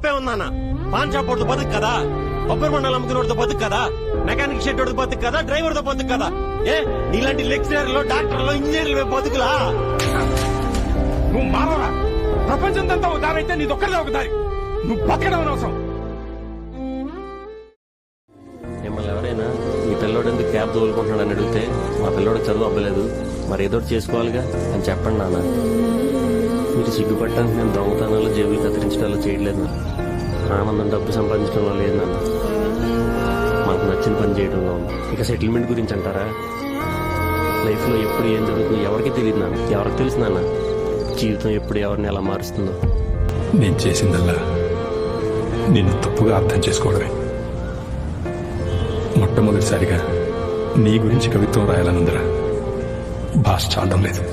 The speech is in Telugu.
తప్పే ఉందన్న. పాన్ షాప్ వాడితో బతుకు కదా, కొబ్బరి మండలం అమ్ముకునేవాడితో బతుకు కదా, మెకానిక్ షెడ్ వాడితో బతుకు కదా, డ్రైవర్ తో బతుకు కదా. నీలాంటి లెక్చరర్లు, డాక్టర్లు, ఇంజనీర్లు బతుకులా? నువ్వు మానవరా? ప్రపంచం అంతా ఒక దారి అయితే నీదొక్కడే ఒక దారి. నువ్వు బతకడం అనవసరం. మిమ్మల్ని ఎవరైనా మీ పిల్లోడు ఎందుకు క్యాబ్ తోలుకుంటున్నాడు అని అడిగితే మా పిల్లోడు చదువు అవ్వలేదు, మరి ఏదో చేసుకోవాలిగా అని చెప్పండి నాన్న. మీరు సిగ్గుపట్టడానికి నేను దొంగతనాలు, జేబులు కత్తిరించడాలు చేయట్లేదు నాన్న. ఆనందం డబ్బు సంపాదించడంలో లేదు నాన్న, మనకు నచ్చిన పని చేయడంలో. ఇక సెటిల్మెంట్ గురించి అంటారా? లైఫ్లో ఎప్పుడు ఏం జరుగుతుందో ఎవరికి తెలియదు నాన్న. ఎవరికి తెలుసు నాన్న జీవితం ఎప్పుడు ఎవరిని ఎలా మారుస్తుందో? నేను చేసిందల్లా నిన్ను తప్పుగా అర్థం చేసుకోవడమే. మొట్టమొదటిసారిగా నీ గురించి కవిత్వం రాయాలనుందిరా. భాష చాలడం లేదు.